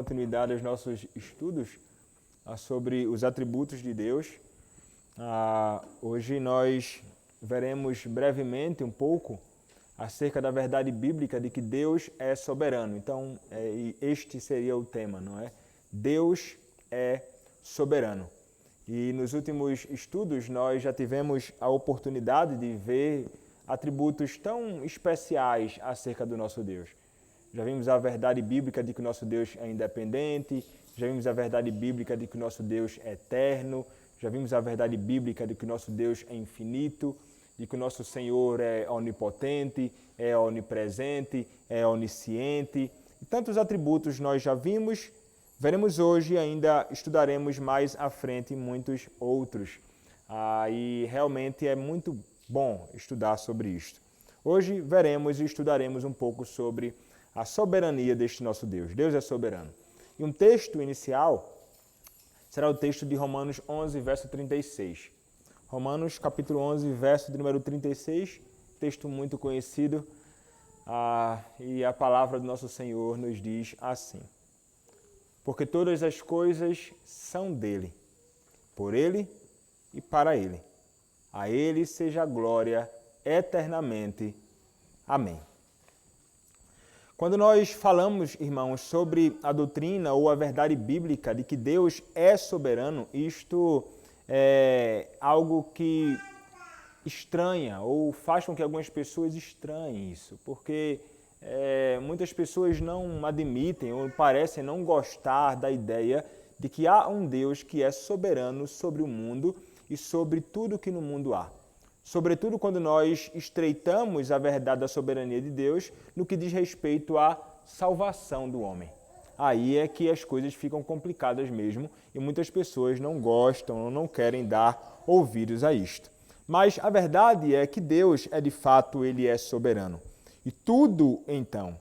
Continuidade aos nossos estudos sobre os atributos de Deus. Hoje nós veremos brevemente um pouco acerca da verdade bíblica de que Deus é soberano. Então, este seria o tema, não é? Deus é soberano. E nos últimos estudos nós já tivemos a oportunidade de ver atributos tão especiais acerca do nosso Deus. Já vimos a verdade bíblica de que o nosso Deus é independente, já vimos a verdade bíblica de que o nosso Deus é eterno, já vimos a verdade bíblica de que o nosso Deus é infinito, de que o nosso Senhor é onipotente, é onipresente, é onisciente. E tantos atributos nós já vimos, veremos hoje e ainda estudaremos mais à frente muitos outros. E realmente é muito bom estudar sobre isto. Hoje veremos e estudaremos um pouco sobre a soberania deste nosso Deus. Deus é soberano. E um texto inicial será o texto de Romanos 11, verso 36. Romanos, capítulo 11, verso de número 36, texto muito conhecido. E a palavra do nosso Senhor nos diz assim: porque todas as coisas são dele, por ele e para ele. A ele seja a glória eternamente. Amém. Quando nós falamos, irmãos, sobre a doutrina ou a verdade bíblica de que Deus é soberano, isto é algo que estranha ou faz com que algumas pessoas estranhem isso, porque muitas pessoas não admitem ou parecem não gostar da ideia de que há um Deus que é soberano sobre o mundo e sobre tudo que no mundo há. Sobretudo quando nós estreitamos a verdade da soberania de Deus no que diz respeito à salvação do homem. Aí é que as coisas ficam complicadas mesmo e muitas pessoas não gostam ou não querem dar ouvidos a isto. Mas a verdade é que Deus de fato, ele é soberano. E tudo, então,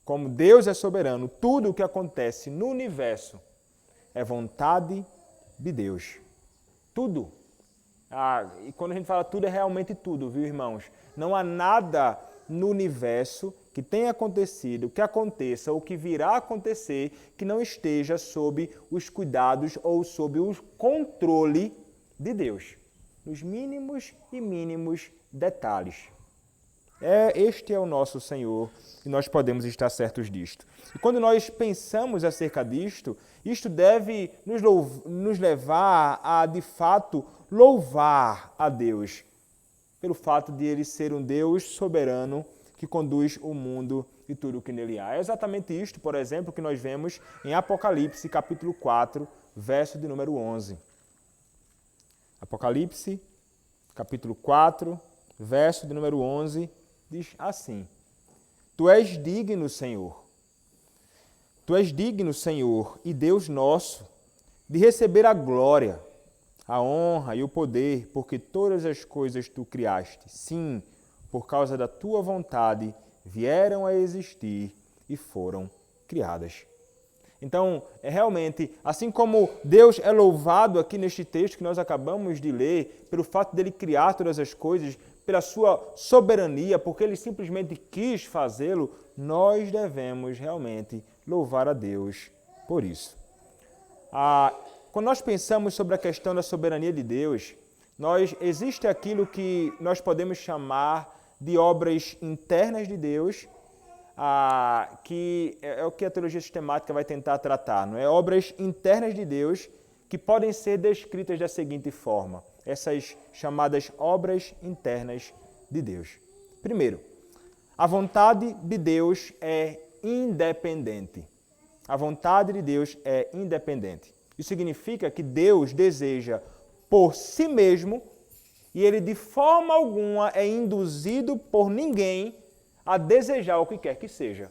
como Deus é soberano, tudo o que acontece no universo é vontade de Deus. Tudo. E quando a gente fala tudo, é realmente tudo, viu, irmãos? Não há nada no universo que tenha acontecido, que aconteça ou que virá a acontecer que não esteja sob os cuidados ou sob o controle de Deus, nos mínimos e mínimos detalhes. Este é o nosso Senhor e nós podemos estar certos disto. E quando nós pensamos acerca disto, isto deve nos levar a, de fato, louvar a Deus, pelo fato de Ele ser um Deus soberano que conduz o mundo e tudo o que nele há. É exatamente isto, por exemplo, que nós vemos em Apocalipse, capítulo 4, verso de número 11. Apocalipse, capítulo 4, verso de número 11, diz assim: Tu és digno, Senhor. Tu és digno, Senhor, e Deus nosso, de receber a glória, a honra e o poder, porque todas as coisas tu criaste, sim, por causa da tua vontade, vieram a existir e foram criadas. Então, realmente, assim como Deus é louvado aqui neste texto que nós acabamos de ler, pelo fato dele criar todas as coisas, pela sua soberania, porque ele simplesmente quis fazê-lo, nós devemos realmente louvar a Deus por isso. Quando nós pensamos sobre a questão da soberania de Deus, existe aquilo que nós podemos chamar de obras internas de Deus, que é o que a teologia sistemática vai tentar tratar, não é? Obras internas de Deus que podem ser descritas da seguinte forma, essas chamadas obras internas de Deus. Primeiro, a vontade de Deus é independente. A vontade de Deus é independente. Isso significa que Deus deseja por si mesmo e ele de forma alguma é induzido por ninguém a desejar o que quer que seja.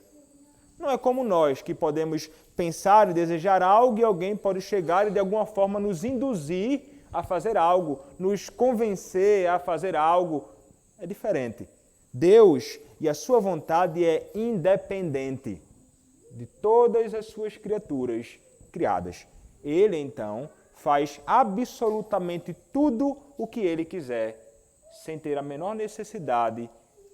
Não é como nós que podemos pensar e desejar algo e alguém pode chegar e de alguma forma nos induzir a fazer algo, nos convencer a fazer algo. É diferente. Deus e a sua vontade é independente de todas as suas criaturas criadas. Ele, então, faz absolutamente tudo o que ele quiser, sem ter a menor necessidade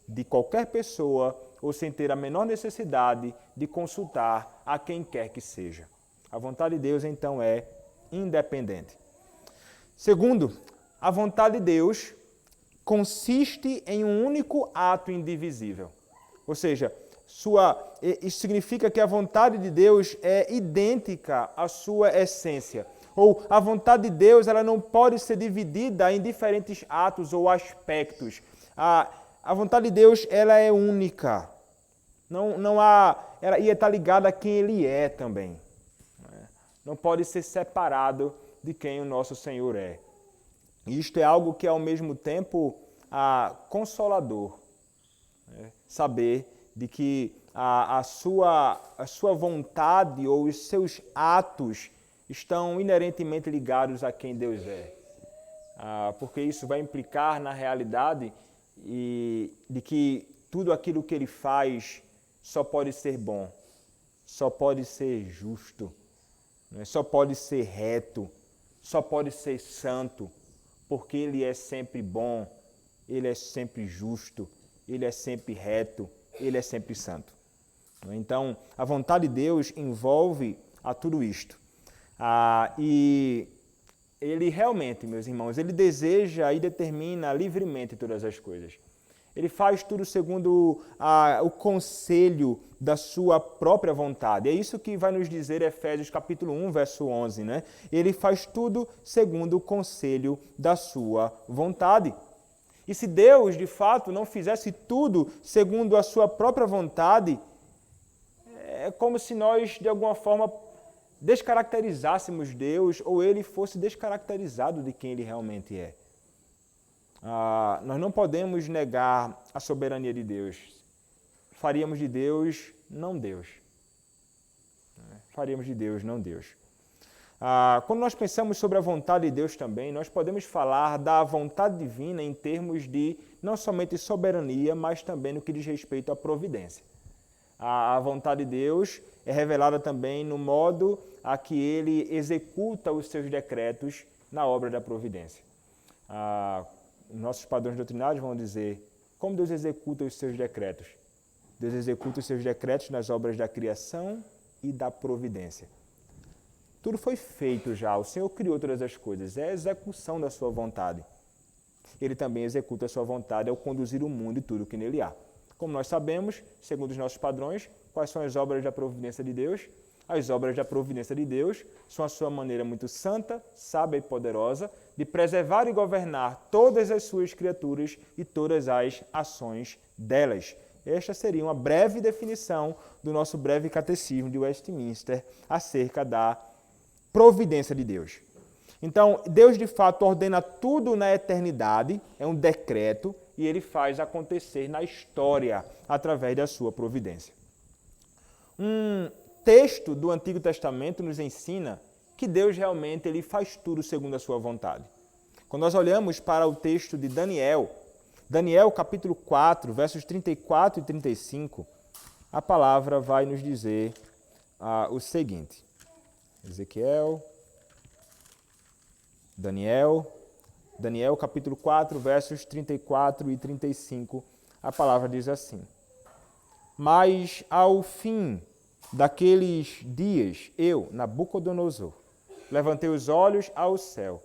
de qualquer pessoa ou sem ter a menor necessidade de consultar a quem quer que seja. A vontade de Deus, então, é independente. Segundo, a vontade de Deus consiste em um único ato indivisível. Ou seja, isso significa que a vontade de Deus é idêntica à sua essência. Ou a vontade de Deus ela não pode ser dividida em diferentes atos ou aspectos. A vontade de Deus ela é única. Não há, ela ia estar ligada a quem Ele é também. Não pode ser separado de quem o nosso Senhor é. E isto é algo que é ao mesmo tempo consolador. Saber de que a sua vontade ou os seus atos estão inerentemente ligados a quem Deus é. Porque isso vai implicar na realidade de que tudo aquilo que Ele faz só pode ser bom, só pode ser justo, só pode ser reto, só pode ser santo, porque Ele é sempre bom, Ele é sempre justo, Ele é sempre reto, Ele é sempre santo. Então, a vontade de Deus envolve a tudo isto. E Ele realmente, meus irmãos, Ele deseja e determina livremente todas as coisas. Ele faz tudo segundo o conselho da sua própria vontade. É isso que vai nos dizer Efésios capítulo 1, verso 11, né? Ele faz tudo segundo o conselho da sua vontade. E se Deus, de fato, não fizesse tudo segundo a sua própria vontade, é como se nós, de alguma forma, descaracterizássemos Deus ou Ele fosse descaracterizado de quem Ele realmente é. Nós não podemos negar a soberania de Deus. Faríamos de Deus não Deus. Faríamos de Deus não Deus. Quando nós pensamos sobre a vontade de Deus também, nós podemos falar da vontade divina em termos de não somente soberania, mas também no que diz respeito à providência. A vontade de Deus é revelada também no modo a que Ele executa os seus decretos na obra da providência. Nossos padrões doutrinários vão dizer como Deus executa os seus decretos. Deus executa os seus decretos nas obras da criação e da providência. Tudo foi feito já, o Senhor criou todas as coisas, é a execução da sua vontade. Ele também executa a sua vontade ao conduzir o mundo e tudo que nele há. Como nós sabemos, segundo os nossos padrões, quais são as obras da providência de Deus? As obras da providência de Deus são a sua maneira muito santa, sábia e poderosa de preservar e governar todas as suas criaturas e todas as ações delas. Esta seria uma breve definição do nosso breve catecismo de Westminster acerca da providência de Deus. Então, Deus de fato ordena tudo na eternidade, é um decreto, e Ele faz acontecer na história através da sua providência. Um texto do Antigo Testamento nos ensina que Deus realmente ele faz tudo segundo a sua vontade. Quando nós olhamos para o texto de Daniel capítulo 4, versos 34 e 35, a palavra vai nos dizer o seguinte. Daniel capítulo 4, versos 34 e 35, a palavra diz assim: Mas ao fim daqueles dias, eu, Nabucodonosor, levantei os olhos ao céu,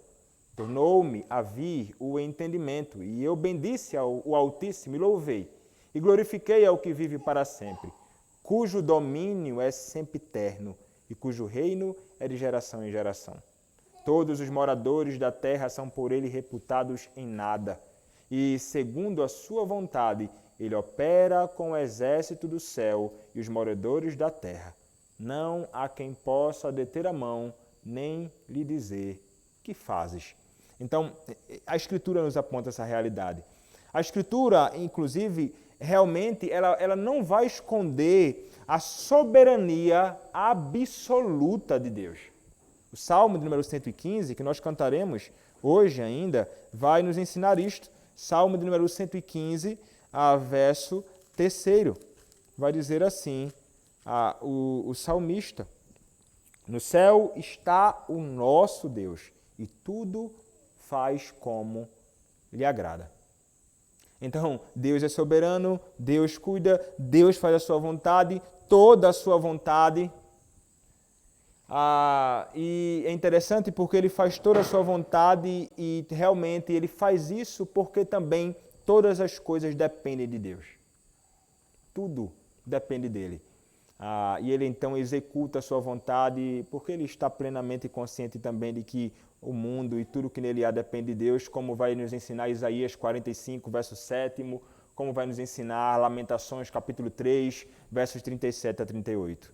tornou-me a vir o entendimento, e eu bendisse o Altíssimo e louvei, e glorifiquei ao que vive para sempre, cujo domínio é sempiterno, e cujo reino é de geração em geração. Todos os moradores da terra são por ele reputados em nada, e segundo a sua vontade, ele opera com o exército do céu e os moradores da terra. Não há quem possa deter a mão, nem lhe dizer: que fazes? Então, a Escritura nos aponta essa realidade. A Escritura, inclusive, realmente, ela não vai esconder a soberania absoluta de Deus. O Salmo de número 115, que nós cantaremos hoje ainda, vai nos ensinar isto. Salmo de número 115, verso 3, vai dizer assim, o salmista: No céu está o nosso Deus, e tudo faz como lhe agrada. Então, Deus é soberano, Deus cuida, Deus faz a sua vontade, toda a sua vontade. E é interessante porque ele faz toda a sua vontade e realmente ele faz isso porque também todas as coisas dependem de Deus. Tudo depende dele. E ele então executa a sua vontade porque ele está plenamente consciente também de que o mundo e tudo que nele há depende de Deus, como vai nos ensinar Isaías 45, verso 7, como vai nos ensinar Lamentações capítulo 3, versos 37 a 38.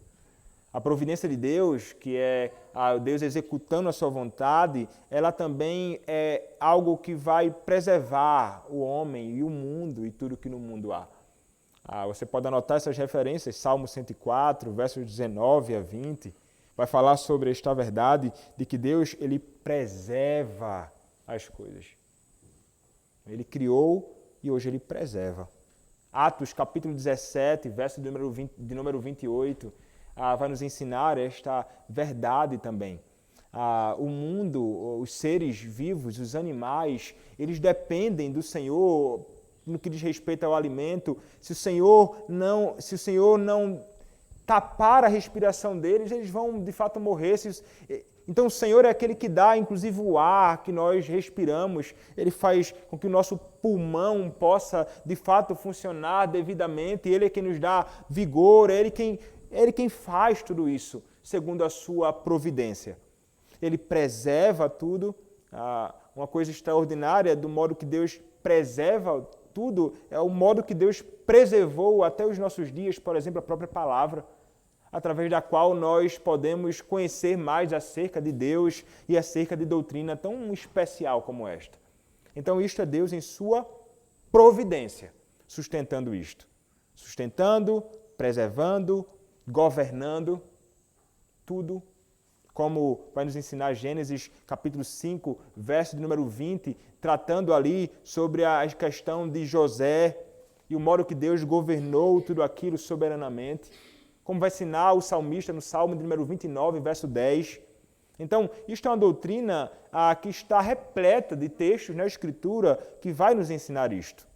A providência de Deus, que é Deus executando a sua vontade, ela também é algo que vai preservar o homem e o mundo e tudo que no mundo há. Você pode anotar essas referências, Salmo 104, versos 19 a 20, vai falar sobre esta verdade de que Deus ele preserva as coisas. Ele criou e hoje ele preserva. Atos capítulo 17, verso de número 28, vai nos ensinar esta verdade também. O mundo, os seres vivos, os animais, eles dependem do Senhor no que diz respeito ao alimento. Se o Senhor não tapar a respiração deles, eles vão de fato morrer. Então o Senhor é aquele que dá, inclusive, o ar que nós respiramos. Ele faz com que o nosso pulmão possa, de fato, funcionar devidamente. Ele é quem nos dá vigor, Ele quem faz tudo isso, segundo a sua providência. Ele preserva tudo. Uma coisa extraordinária do modo que Deus preserva tudo é o modo que Deus preservou até os nossos dias, por exemplo, a própria palavra, através da qual nós podemos conhecer mais acerca de Deus e acerca de doutrina tão especial como esta. Então, isto é Deus em sua providência, sustentando isto. Sustentando, preservando, governando, tudo, como vai nos ensinar Gênesis capítulo 5, verso de número 20, tratando ali sobre a questão de José e o modo que Deus governou tudo aquilo soberanamente, como vai ensinar o salmista no Salmo de número 29, verso 10. Então, isto é uma doutrina que está repleta de textos na Escritura que vai nos ensinar isto.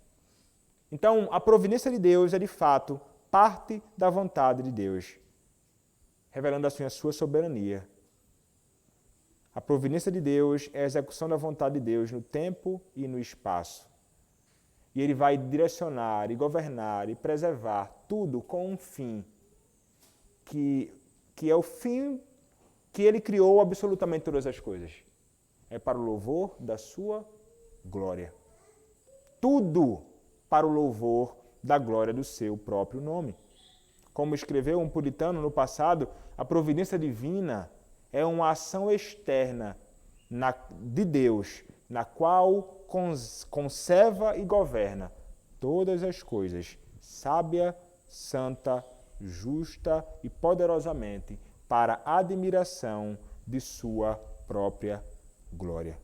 Então, a providência de Deus é, de fato, parte da vontade de Deus, revelando assim a sua soberania. A providência de Deus é a execução da vontade de Deus no tempo e no espaço. E Ele vai direcionar e governar e preservar tudo com um fim, que é o fim que Ele criou absolutamente todas as coisas. É para o louvor da sua glória. Tudo para o louvor da glória do seu próprio nome. Como escreveu um puritano no passado, a providência divina é uma ação externa de Deus, na qual conserva e governa todas as coisas, sábia, santa, justa e poderosamente, para a admiração de sua própria glória.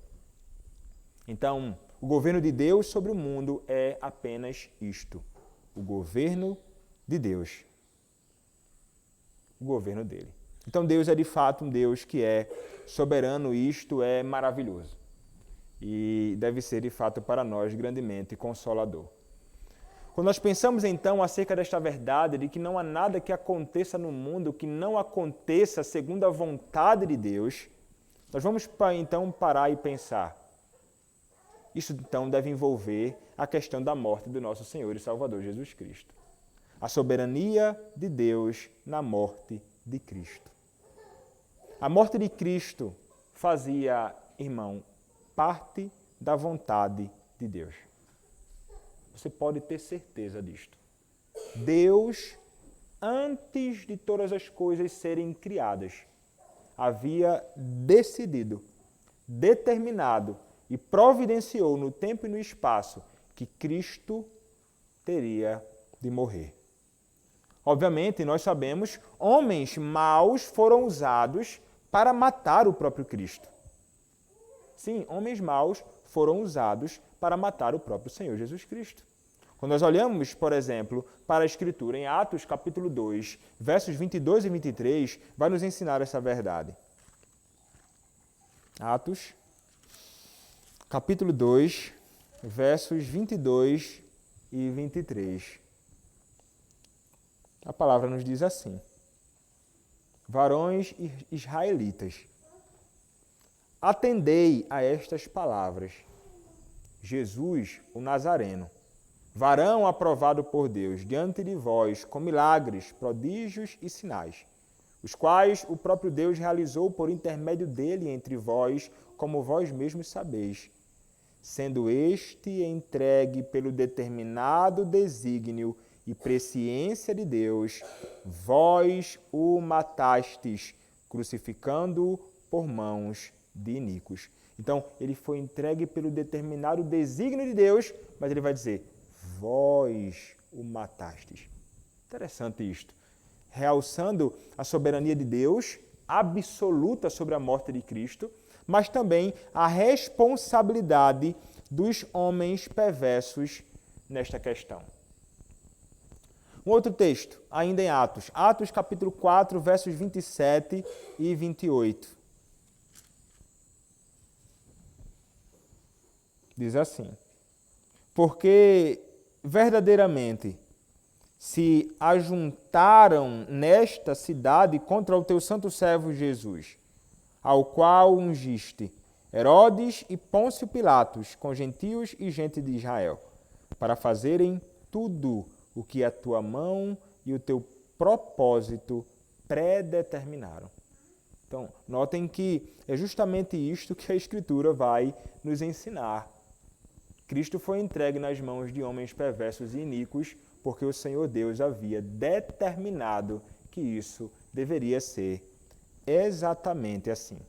Então, o governo de Deus sobre o mundo é apenas isto: o governo de Deus. O governo dele. Então Deus é de fato um Deus que é soberano, e isto é maravilhoso. E deve ser de fato para nós grandemente consolador. Quando nós pensamos então acerca desta verdade de que não há nada que aconteça no mundo que não aconteça segundo a vontade de Deus, nós vamos então parar e pensar. Isso então deve envolver a questão da morte do nosso Senhor e Salvador Jesus Cristo. A soberania de Deus na morte de Cristo. A morte de Cristo fazia, irmão, parte da vontade de Deus. Você pode ter certeza disto. Deus, antes de todas as coisas serem criadas, havia decidido, determinado e providenciou no tempo e no espaço que Cristo teria de morrer. Obviamente, nós sabemos, homens maus foram usados para matar o próprio Cristo. Sim, homens maus foram usados para matar o próprio Senhor Jesus Cristo. Quando nós olhamos, por exemplo, para a Escritura, em Atos capítulo 2, versos 22 e 23, vai nos ensinar essa verdade. Atos capítulo 2, versos 22 e 23. A palavra nos diz assim: varões israelitas, atendei a estas palavras. Jesus, o Nazareno, varão aprovado por Deus diante de vós com milagres, prodígios e sinais, os quais o próprio Deus realizou por intermédio dele entre vós, como vós mesmos sabeis, sendo este entregue pelo determinado desígnio e presciência de Deus, vós o matastes, crucificando-o por mãos de iníquos. Então, ele foi entregue pelo determinado desígnio de Deus, mas ele vai dizer, vós o matastes. Interessante isto. Realçando a soberania de Deus, absoluta sobre a morte de Cristo, mas também a responsabilidade dos homens perversos nesta questão. Um outro texto, ainda em Atos. Atos capítulo 4, versos 27 e 28. Diz assim: porque verdadeiramente se ajuntaram nesta cidade contra o teu santo servo Jesus, ao qual ungiste Herodes e Pôncio Pilatos, com gentios e gente de Israel, para fazerem tudo o que a tua mão e o teu propósito predeterminaram. Então, notem que é justamente isto que a Escritura vai nos ensinar. Cristo foi entregue nas mãos de homens perversos e iníquos, porque o Senhor Deus havia determinado que isso deveria ser exatamente assim.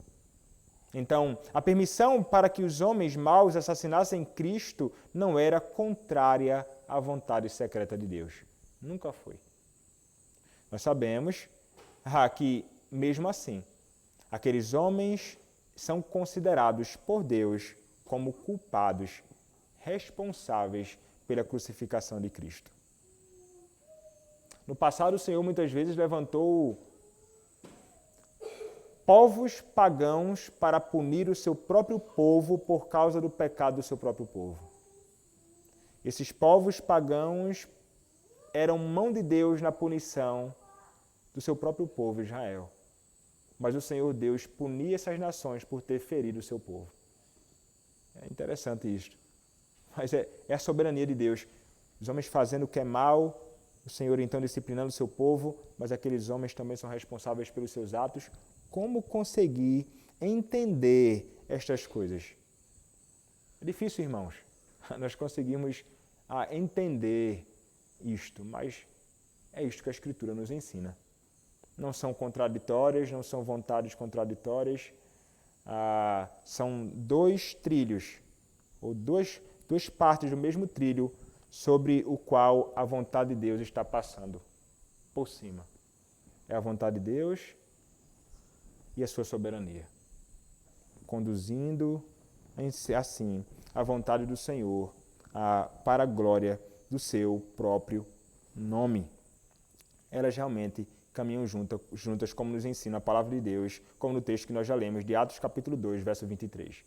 Então, a permissão para que os homens maus assassinassem Cristo não era contrária à vontade secreta de Deus. Nunca foi. Nós sabemos que, mesmo assim, aqueles homens são considerados por Deus como culpados, responsáveis pela crucificação de Cristo. No passado, o Senhor muitas vezes levantou povos pagãos para punir o seu próprio povo por causa do pecado do seu próprio povo. Esses povos pagãos eram mão de Deus na punição do seu próprio povo, Israel. Mas o Senhor Deus punia essas nações por ter ferido o seu povo. É interessante isto. Mas é a soberania de Deus. Os homens fazendo o que é mal, o Senhor então disciplinando o seu povo, mas aqueles homens também são responsáveis pelos seus atos. Como conseguir entender estas coisas? É difícil, irmãos. Nós conseguimos entender isto, mas é isto que a Escritura nos ensina. Não são contraditórias, não são vontades contraditórias, são dois trilhos, ou duas partes do mesmo trilho sobre o qual a vontade de Deus está passando por cima. É a vontade de Deus e a sua soberania, conduzindo assim a vontade do Senhor para a glória do seu próprio nome. Elas realmente caminham juntas, como nos ensina a palavra de Deus, como no texto que nós já lemos, de Atos capítulo 2, verso 23.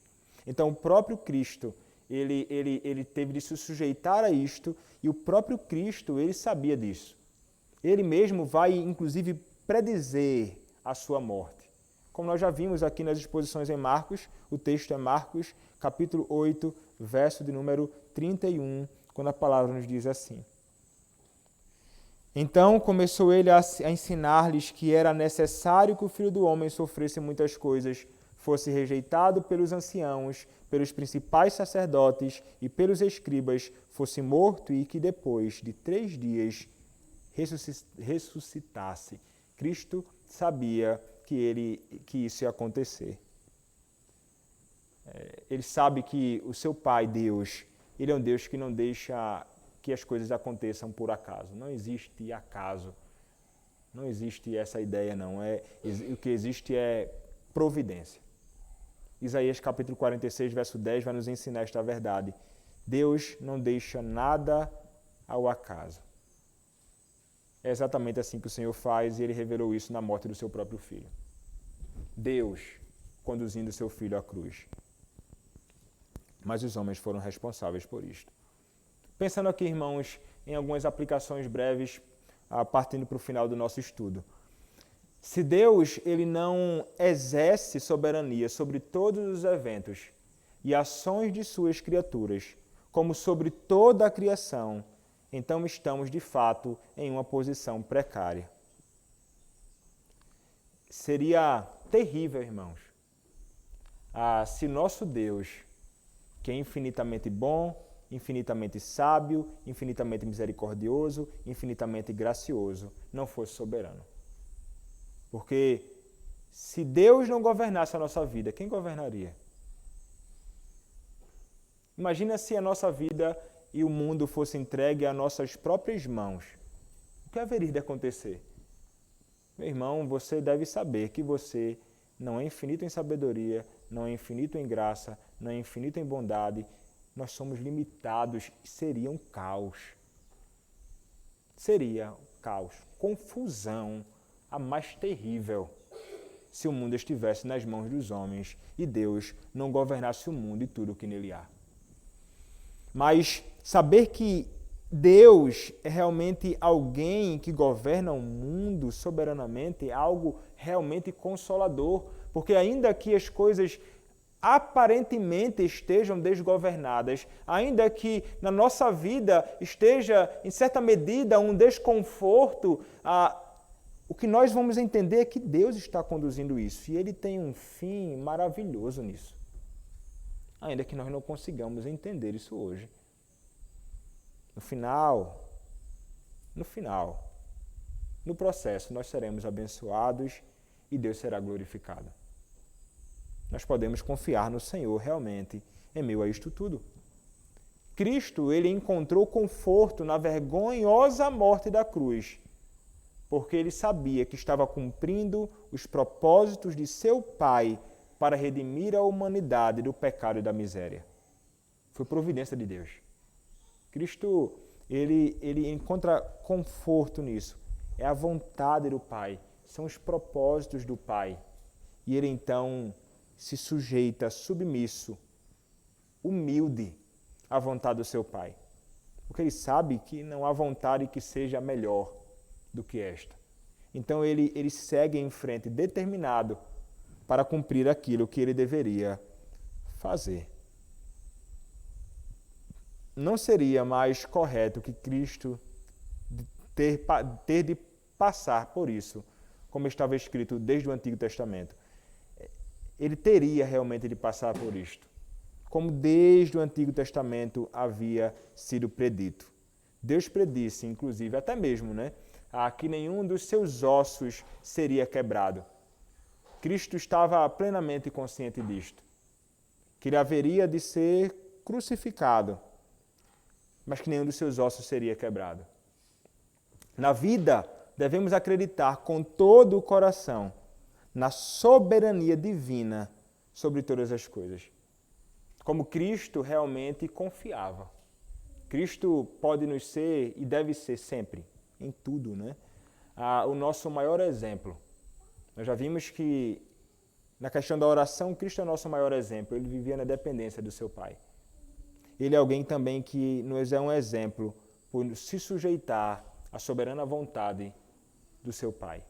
Então, o próprio Cristo, ele teve de se sujeitar a isto, e o próprio Cristo, ele sabia disso. Ele mesmo vai, inclusive, predizer a sua morte. Como nós já vimos aqui nas exposições em Marcos, o texto é Marcos, capítulo 8, verso de número 31, quando a palavra nos diz assim: então começou ele a ensinar-lhes que era necessário que o Filho do Homem sofresse muitas coisas, fosse rejeitado pelos anciãos, pelos principais sacerdotes e pelos escribas, fosse morto e que depois de 3 dias ressuscitasse. Cristo sabia que isso ia acontecer. Ele sabe que o seu Pai, Deus, ele é um Deus que não deixa que as coisas aconteçam por acaso. Não existe acaso. Não existe essa ideia, não. O que existe é providência. Isaías capítulo 46, verso 10 vai nos ensinar esta verdade. Deus não deixa nada ao acaso. É exatamente assim que o Senhor faz, e ele revelou isso na morte do seu próprio filho. Deus conduzindo o seu filho à cruz. Mas os homens foram responsáveis por isto. Pensando aqui, irmãos, em algumas aplicações breves, partindo para o final do nosso estudo. Se Deus ele não exerce soberania sobre todos os eventos e ações de suas criaturas, como sobre toda a criação, então estamos de fato em uma posição precária. Seria terrível, irmãos, se nosso Deus, que é infinitamente bom, infinitamente sábio, infinitamente misericordioso, infinitamente gracioso, não fosse soberano. Porque se Deus não governasse a nossa vida, quem governaria? Imagina se a nossa vida e o mundo fosse entregue a nossas próprias mãos. O que haveria de acontecer? Meu irmão, você deve saber que você não é infinito em sabedoria, não é infinito em graça, não é infinito em bondade. Nós somos limitados e seria um caos. Seria um caos, confusão, a mais terrível, se o mundo estivesse nas mãos dos homens e Deus não governasse o mundo e tudo o que nele há. Mas saber que Deus é realmente alguém que governa o mundo soberanamente é algo realmente consolador, porque ainda que as coisas aparentemente estejam desgovernadas, ainda que na nossa vida esteja, em certa medida, um desconforto, o que nós vamos entender é que Deus está conduzindo isso e Ele tem um fim maravilhoso nisso. Ainda que nós não consigamos entender isso hoje. No final, no processo, nós seremos abençoados e Deus será glorificado. Nós podemos confiar no Senhor realmente em meio a isto tudo. Cristo, ele encontrou conforto na vergonhosa morte da cruz, porque ele sabia que estava cumprindo os propósitos de seu Pai para redimir a humanidade do pecado e da miséria. Foi providência de Deus. Cristo, ele encontra conforto nisso. É a vontade do Pai, são os propósitos do Pai. E ele então se sujeita, submisso, humilde à vontade do seu Pai. Porque ele sabe que não há vontade que seja melhor do que esta. Então ele segue em frente, determinado para cumprir aquilo que ele deveria fazer. Não seria mais correto que Cristo ter de passar por isso, como estava escrito desde o Antigo Testamento. Ele teria realmente de passar por isto, como desde o Antigo Testamento havia sido predito. Deus predisse, inclusive, até mesmo, que nenhum dos seus ossos seria quebrado. Cristo estava plenamente consciente disto, que ele haveria de ser crucificado, mas que nenhum dos seus ossos seria quebrado. Na vida, devemos acreditar com todo o coração na soberania divina sobre todas as coisas. Como Cristo realmente confiava. Cristo pode nos ser e deve ser sempre, em tudo, o nosso maior exemplo. Nós já vimos que na questão da oração, Cristo é o nosso maior exemplo. Ele vivia na dependência do seu Pai. Ele é alguém também que nos é um exemplo por se sujeitar à soberana vontade do seu Pai.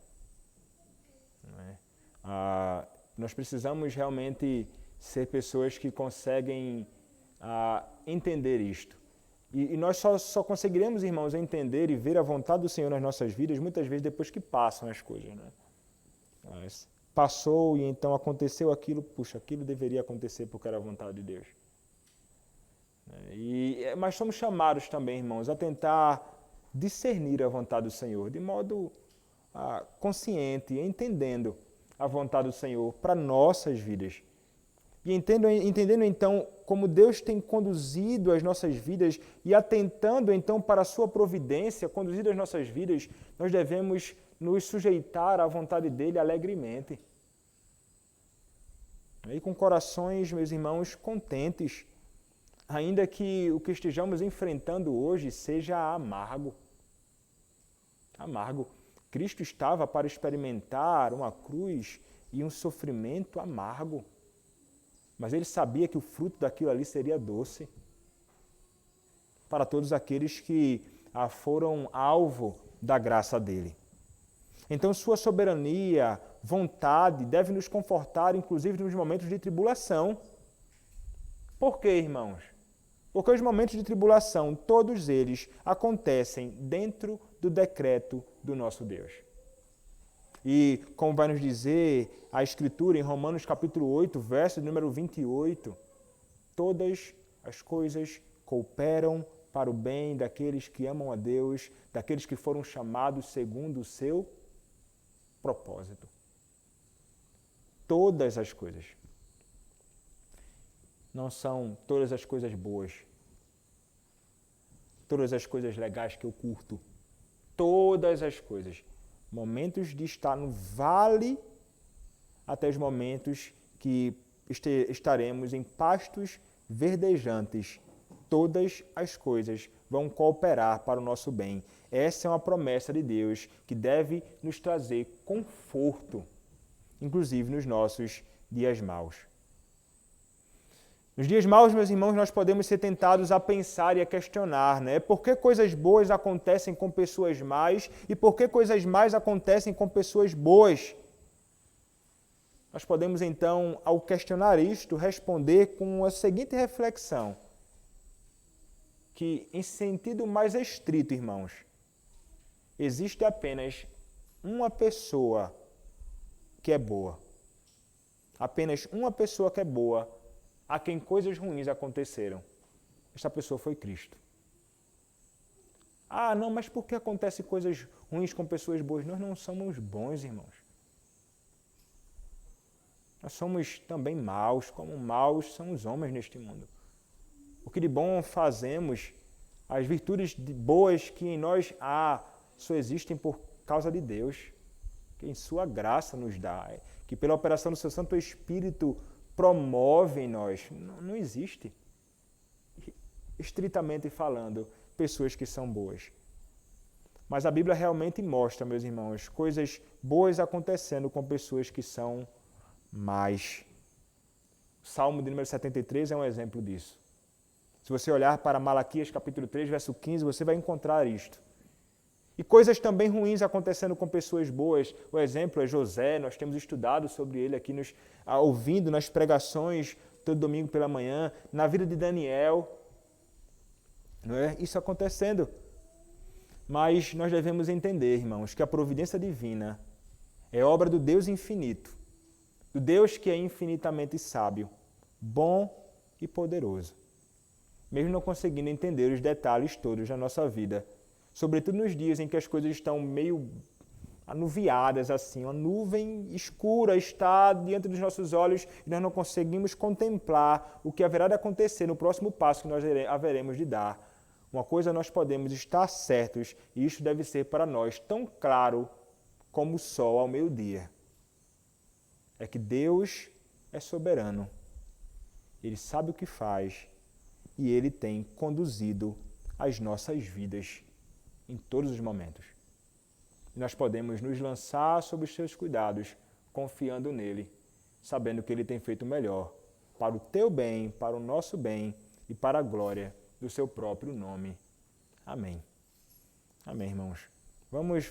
Nós precisamos realmente ser pessoas que conseguem entender isto. E nós só conseguiremos, irmãos, entender e ver a vontade do Senhor nas nossas vidas, muitas vezes depois que passam as coisas. Passou e então aconteceu aquilo, aquilo deveria acontecer porque era a vontade de Deus. Mas somos chamados também, irmãos, a tentar discernir a vontade do Senhor de modo consciente, entendendo a vontade do Senhor para nossas vidas. E entendendo então como Deus tem conduzido as nossas vidas e atentando então para a sua providência, conduzido as nossas vidas, nós devemos nos sujeitar à vontade dele alegremente. E com corações, meus irmãos, contentes, ainda que o que estejamos enfrentando hoje seja amargo. Amargo. Cristo estava para experimentar uma cruz e um sofrimento amargo. Mas ele sabia que o fruto daquilo ali seria doce. para todos aqueles que foram alvo da graça dele. Então, sua soberania, vontade, deve nos confortar, inclusive nos momentos de tribulação. Por quê, irmãos? Porque os momentos de tribulação, todos eles acontecem dentro do decreto do nosso Deus. E, como vai nos dizer a Escritura em Romanos capítulo 8, verso número 28, todas as coisas cooperam para o bem daqueles que amam a Deus, daqueles que foram chamados segundo o seu propósito. Todas as coisas. Não são todas as coisas boas, todas as coisas legais que eu curto, todas as coisas. Momentos de estar no vale até os momentos que estaremos em pastos verdejantes. Todas as coisas vão cooperar para o nosso bem. Essa é uma promessa de Deus que deve nos trazer conforto, inclusive nos nossos dias maus. Nos dias maus, meus irmãos, nós podemos ser tentados a pensar e a questionar, né? Por que coisas boas acontecem com pessoas más e por que coisas más acontecem com pessoas boas? Nós podemos, então, ao questionar isto, responder com a seguinte reflexão, que, em sentido mais estrito, irmãos, existe apenas uma pessoa que é boa. Apenas uma pessoa que é boa, a quem coisas ruins aconteceram. Esta pessoa foi Cristo. Ah, não, mas por que acontecem coisas ruins com pessoas boas? Nós não somos bons, irmãos. Nós somos também maus, como maus são os homens neste mundo. O que de bom fazemos, as virtudes boas que em nós há, só existem por causa de Deus, que em sua graça nos dá, que pela operação do seu Santo Espírito promove em nós. Não existe, estritamente falando, pessoas que são boas. Mas a Bíblia realmente mostra, meus irmãos, coisas boas acontecendo com pessoas que são más. O Salmo de número 73 é um exemplo disso. Se você olhar para Malaquias capítulo 3, verso 15, você vai encontrar isto. E coisas também ruins acontecendo com pessoas boas. O exemplo é José, nós temos estudado sobre ele aqui, ouvindo nas pregações todo domingo pela manhã, na vida de Daniel. Não é? Isso acontecendo. Mas nós devemos entender, irmãos, que a providência divina é obra do Deus infinito, do Deus que é infinitamente sábio, bom e poderoso. Mesmo não conseguindo entender os detalhes todos da nossa vida, sobretudo nos dias em que as coisas estão meio anuviadas, assim, uma nuvem escura está diante dos nossos olhos e nós não conseguimos contemplar o que haverá de acontecer no próximo passo que nós haveremos de dar. Uma coisa nós podemos estar certos, e isso deve ser para nós tão claro como o sol ao meio-dia. É que Deus é soberano, Ele sabe o que faz e Ele tem conduzido as nossas vidas em todos os momentos. Nós podemos nos lançar sob os seus cuidados, confiando nele, sabendo que ele tem feito o melhor para o teu bem, para o nosso bem e para a glória do seu próprio nome. Amém. Amém, irmãos. Vamos